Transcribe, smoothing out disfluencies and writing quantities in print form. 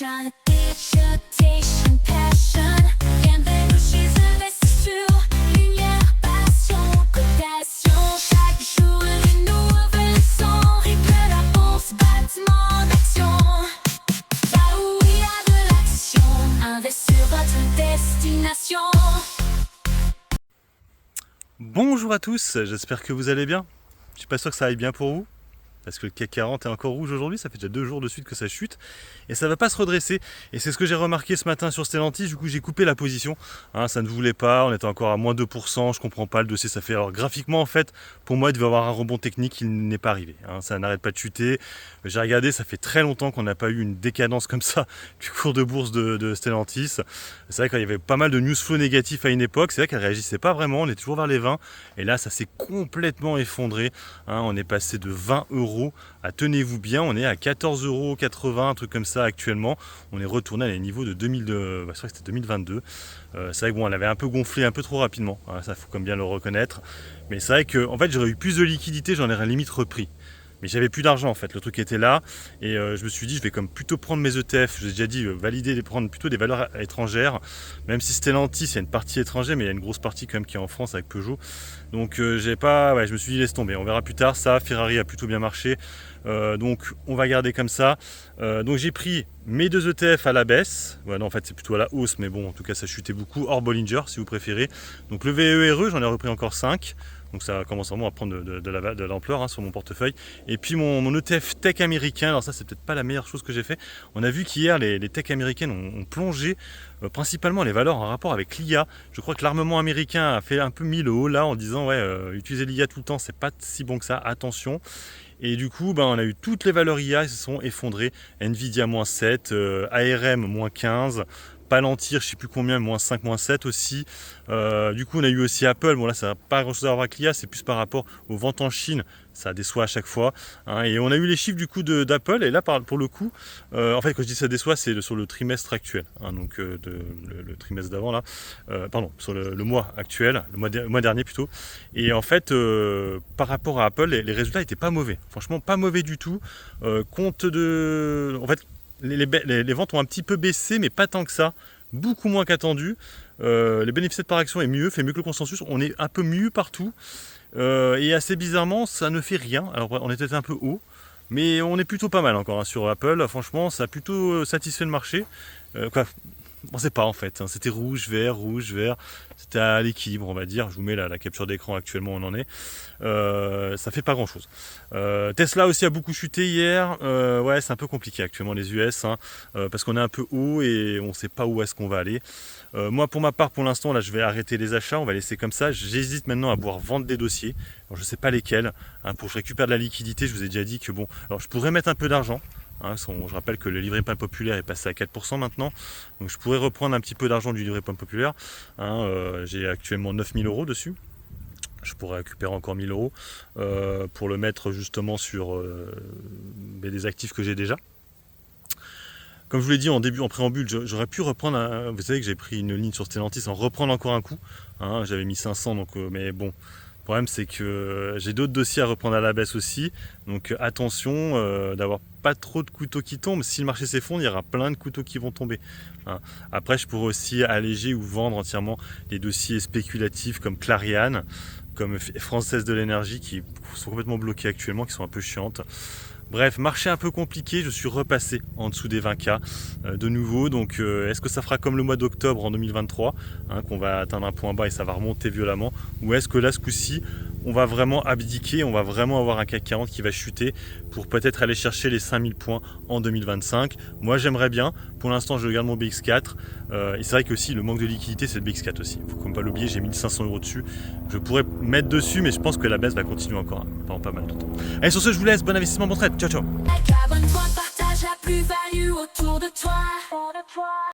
Passion, agitation, passion. Bienvenue chez Investir. Lumière, passion, cotation. Chaque jour une nouvelle leçon. Rythme la bourse, battement d'action. Là où il y a de l'action, Investir votre destination. Bonjour à tous, j'espère que vous allez bien. Je suis pas sûr que ça aille bien pour vous, parce que le CAC 40 est encore rouge aujourd'hui, ça fait déjà 2 jours de suite que ça chute, et ça va pas se redresser. Et c'est ce que j'ai remarqué ce matin sur Stellantis, du coup j'ai coupé la position, ça ne voulait pas, on était encore à moins 2%, je comprends pas le dossier, ça fait... Alors graphiquement en fait, pour moi il devait y avoir un rebond technique, il n'est pas arrivé, ça n'arrête pas de chuter. J'ai regardé, ça fait très longtemps qu'on n'a pas eu une décadence comme ça du cours de bourse de Stellantis. C'est vrai qu'il y avait pas mal de news flow négatifs à une époque, c'est vrai qu'elle réagissait pas vraiment, on est toujours vers les 20, et là ça s'est complètement effondré, on est passé de 20 € à, tenez-vous bien, on est à 14,80 €, un truc comme ça actuellement. On est retourné à les niveaux de 2002, je crois que c'était 2022. C'est vrai que bon, elle avait un peu gonflé un peu trop rapidement, ça faut comme bien le reconnaître. Mais c'est vrai que en fait j'aurais eu plus de liquidité, j'en aurais limite repris. Mais j'avais plus d'argent en fait, le truc était là et je me suis dit je vais comme plutôt prendre mes ETF, j'ai déjà dit valider de prendre plutôt des valeurs étrangères, même si Stellantis il y a une partie étrangère mais il y a une grosse partie quand même qui est en France avec Peugeot. Donc j'ai pas, je me suis dit laisse tomber, on verra plus tard. Ça, Ferrari a plutôt bien marché, donc on va garder comme ça. Donc j'ai pris mes 2 ETF à la baisse, non en fait c'est plutôt à la hausse mais bon en tout cas ça chutait beaucoup, hors Bollinger si vous préférez. Donc le VERE j'en ai repris encore 5. Donc ça commence vraiment à prendre de l'ampleur sur mon portefeuille. Et puis mon ETF tech américain, alors ça c'est peut-être pas la meilleure chose que j'ai fait. On a vu qu'hier les tech américaines ont plongé, principalement les valeurs en rapport avec l'IA. Je crois que l'armement américain a fait un peu mis le haut là en disant utiliser l'IA tout le temps c'est pas si bon que ça, attention. Et du coup, on a eu toutes les valeurs IA qui se sont effondrées. Nvidia moins 7, ARM moins 15, Palantir, je ne sais plus combien, moins 5, moins 7 aussi. Du coup, on a eu aussi Apple. Bon, là, ça n'a pas grand chose à voir avec l'IA, c'est plus par rapport aux ventes en Chine. Ça déçoit à chaque fois. Et on a eu les chiffres du coup d'Apple. Et là, pour le coup, en fait, quand je dis ça déçoit, c'est sur le trimestre actuel. Donc, le trimestre d'avant, là. Pardon, sur le mois actuel, le mois dernier plutôt. Et en fait, par rapport à Apple, les résultats n'étaient pas mauvais. Franchement, pas mauvais du tout. Compte de. En fait, les ventes ont un petit peu baissé, mais pas tant que ça. Beaucoup moins qu'attendu. Les bénéfices par action est mieux, fait mieux que le consensus. On est un peu mieux partout. Et assez bizarrement, ça ne fait rien. Alors, on était un peu haut, mais on est plutôt pas mal encore sur Apple. Franchement, ça a plutôt satisfait le marché. On ne sait pas en fait. C'était rouge, vert. C'était à l'équilibre, on va dire. Je vous mets la capture d'écran actuellement, on en est. Ça fait pas grand chose. Tesla aussi a beaucoup chuté hier. C'est un peu compliqué actuellement les US, parce qu'on est un peu haut et on ne sait pas où est-ce qu'on va aller. Moi pour ma part pour l'instant là je vais arrêter les achats, on va laisser comme ça. J'hésite maintenant à pouvoir vendre des dossiers. Alors, je ne sais pas lesquels, pour que je récupère de la liquidité. Je vous ai déjà dit que bon, alors je pourrais mettre un peu d'argent. Je rappelle que le livret point populaire est passé à 4% maintenant, donc je pourrais reprendre un petit peu d'argent du livret point populaire. J'ai actuellement 9 000 € dessus. Je pourrais récupérer encore 1 000 € pour le mettre justement sur des actifs que j'ai déjà. Comme je vous l'ai dit en préambule, j'aurais pu reprendre, vous savez que j'ai pris une ligne sur Stellantis, en reprendre encore un coup. J'avais mis 500, donc, mais bon. Le problème c'est que j'ai d'autres dossiers à reprendre à la baisse aussi, donc attention d'avoir pas trop de couteaux qui tombent. Si le marché s'effondre, il y aura plein de couteaux qui vont tomber. Après je pourrais aussi alléger ou vendre entièrement les dossiers spéculatifs comme Clariane, comme Française de l'énergie qui sont complètement bloqués actuellement, qui sont un peu chiantes. Bref, marché un peu compliqué, je suis repassé en dessous des 20K de nouveau. Donc est-ce que ça fera comme le mois d'octobre en 2023, qu'on va atteindre un point bas et ça va remonter violemment, ou est-ce que là ce coup-ci on va vraiment abdiquer, on va vraiment avoir un CAC 40 qui va chuter pour peut-être aller chercher les 5000 points en 2025. Moi j'aimerais bien, pour l'instant je garde mon BX4, et c'est vrai que aussi le manque de liquidité c'est le BX4 aussi, il faut quand même pas l'oublier, j'ai 1500 € dessus, je pourrais mettre dessus mais je pense que la baisse va continuer encore pendant pas mal de temps. Allez sur ce je vous laisse, bon investissement, bon trade, ciao ciao. Abonne-toi, partage la plus-value autour de toi.